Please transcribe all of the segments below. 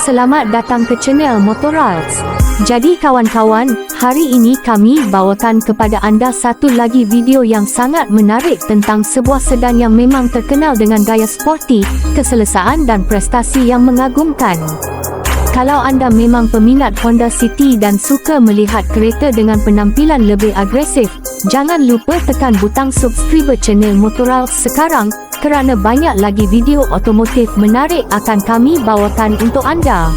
Selamat datang ke channel Motorals. Jadi kawan-kawan, hari ini kami bawakan kepada anda satu lagi video yang sangat menarik tentang sebuah sedan yang memang terkenal dengan gaya sporty, keselesaan dan prestasi yang mengagumkan. Kalau anda memang peminat Honda City dan suka melihat kereta dengan penampilan lebih agresif, jangan lupa tekan butang subscribe channel Motorals sekarang, kerana banyak lagi video otomotif menarik akan kami bawakan untuk anda.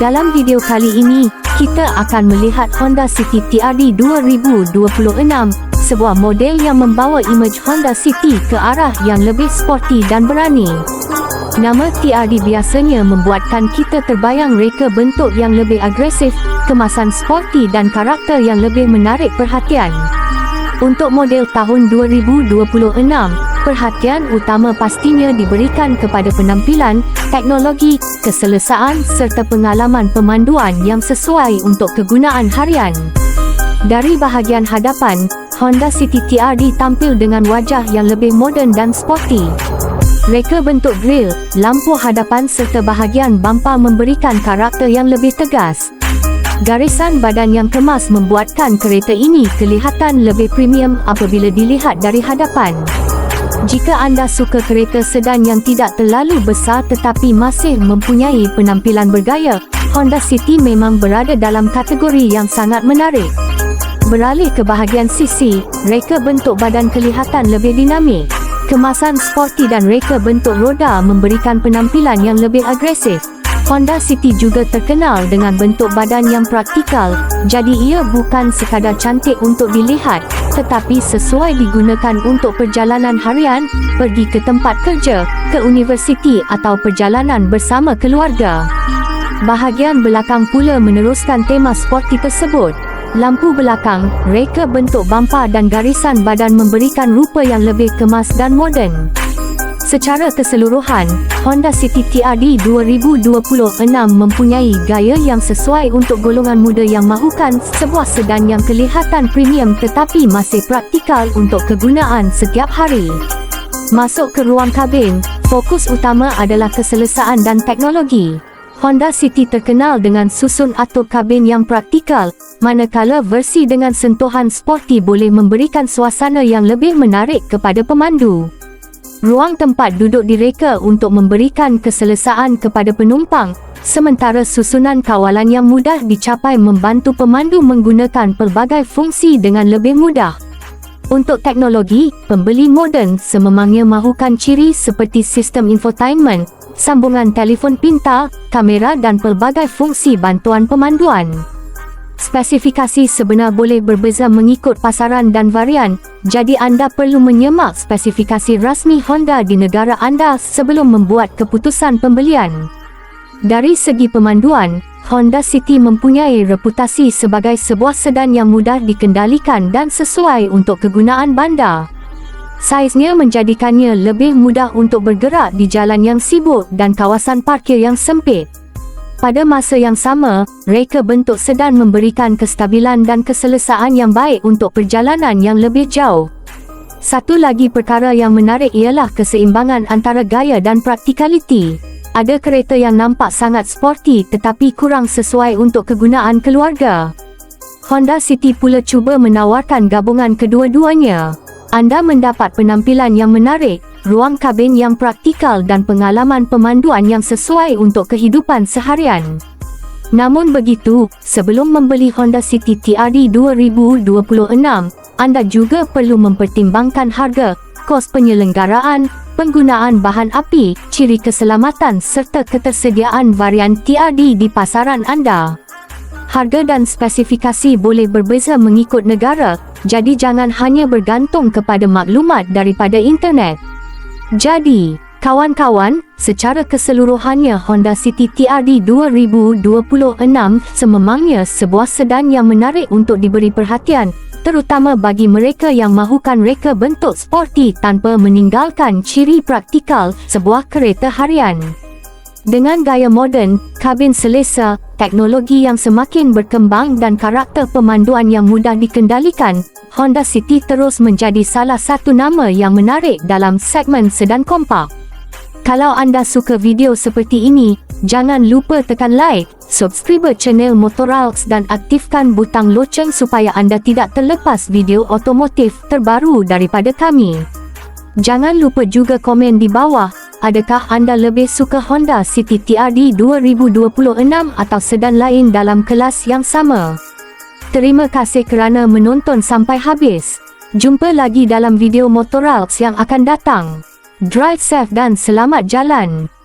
Dalam video kali ini, kita akan melihat Honda City TRD 2026, sebuah model yang membawa imej Honda City ke arah yang lebih sporty dan berani. Nama TRD biasanya membuatkan kita terbayang reka bentuk yang lebih agresif, kemasan sporty dan karakter yang lebih menarik perhatian. Untuk model tahun 2026, perhatian utama pastinya diberikan kepada penampilan, teknologi, keselesaan serta pengalaman pemanduan yang sesuai untuk kegunaan harian. Dari bahagian hadapan, Honda City TRD tampil dengan wajah yang lebih moden dan sporty. Reka bentuk grill, lampu hadapan serta bahagian bumper memberikan karakter yang lebih tegas. Garisan badan yang kemas membuatkan kereta ini kelihatan lebih premium apabila dilihat dari hadapan. Jika anda suka kereta sedan yang tidak terlalu besar tetapi masih mempunyai penampilan bergaya, Honda City memang berada dalam kategori yang sangat menarik. Beralih ke bahagian sisi, reka bentuk badan kelihatan lebih dinamik. Kemasan sporty dan reka bentuk roda memberikan penampilan yang lebih agresif. Honda City juga terkenal dengan bentuk badan yang praktikal, jadi ia bukan sekadar cantik untuk dilihat, tetapi sesuai digunakan untuk perjalanan harian, pergi ke tempat kerja, ke universiti atau perjalanan bersama keluarga. Bahagian belakang pula meneruskan tema sporty tersebut. Lampu belakang, reka bentuk bumper dan garisan badan memberikan rupa yang lebih kemas dan moden. Secara keseluruhan, Honda City TRD 2026 mempunyai gaya yang sesuai untuk golongan muda yang mahukan sebuah sedan yang kelihatan premium tetapi masih praktikal untuk kegunaan setiap hari. Masuk ke ruang kabin, fokus utama adalah keselesaan dan teknologi. Honda City terkenal dengan susun atur kabin yang praktikal, manakala versi dengan sentuhan sporty boleh memberikan suasana yang lebih menarik kepada pemandu. Ruang tempat duduk direka untuk memberikan keselesaan kepada penumpang, sementara susunan kawalan yang mudah dicapai membantu pemandu menggunakan pelbagai fungsi dengan lebih mudah. Untuk teknologi, pembeli moden sememangnya mahukan ciri seperti sistem infotainment, sambungan telefon pintar, kamera dan pelbagai fungsi bantuan pemanduan. Spesifikasi sebenar boleh berbeza mengikut pasaran dan varian, jadi anda perlu menyemak spesifikasi rasmi Honda di negara anda sebelum membuat keputusan pembelian. Dari segi pemanduan, Honda City mempunyai reputasi sebagai sebuah sedan yang mudah dikendalikan dan sesuai untuk kegunaan bandar. Saiznya menjadikannya lebih mudah untuk bergerak di jalan yang sibuk dan kawasan parkir yang sempit. Pada masa yang sama, reka bentuk sedan memberikan kestabilan dan keselesaan yang baik untuk perjalanan yang lebih jauh. Satu lagi perkara yang menarik ialah keseimbangan antara gaya dan praktikaliti. Ada kereta yang nampak sangat sporty tetapi kurang sesuai untuk kegunaan keluarga. Honda City pula cuba menawarkan gabungan kedua-duanya. Anda mendapat penampilan yang menarik, ruang kabin yang praktikal dan pengalaman pemanduan yang sesuai untuk kehidupan seharian. Namun begitu, sebelum membeli Honda City TRD 2026, anda juga perlu mempertimbangkan harga, kos penyelenggaraan, penggunaan bahan api, ciri keselamatan serta ketersediaan varian TRD di pasaran anda. Harga dan spesifikasi boleh berbeza mengikut negara, jadi jangan hanya bergantung kepada maklumat daripada internet. Jadi, kawan-kawan, secara keseluruhannya Honda City TRD 2026 sememangnya sebuah sedan yang menarik untuk diberi perhatian, terutama bagi mereka yang mahukan reka bentuk sporty tanpa meninggalkan ciri praktikal sebuah kereta harian. Dengan gaya moden, kabin selesa, teknologi yang semakin berkembang dan karakter pemanduan yang mudah dikendalikan, Honda City terus menjadi salah satu nama yang menarik dalam segmen sedan kompak. Kalau anda suka video seperti ini, Jangan lupa tekan like, subscribe channel Motoralks dan aktifkan butang loceng supaya anda tidak terlepas video otomotif terbaru daripada kami. Jangan lupa juga komen di bawah, adakah anda lebih suka Honda City TRD 2026 atau sedan lain dalam kelas yang sama? Terima kasih kerana menonton sampai habis. Jumpa lagi dalam video Motoralks yang akan datang. Drive safe dan selamat jalan.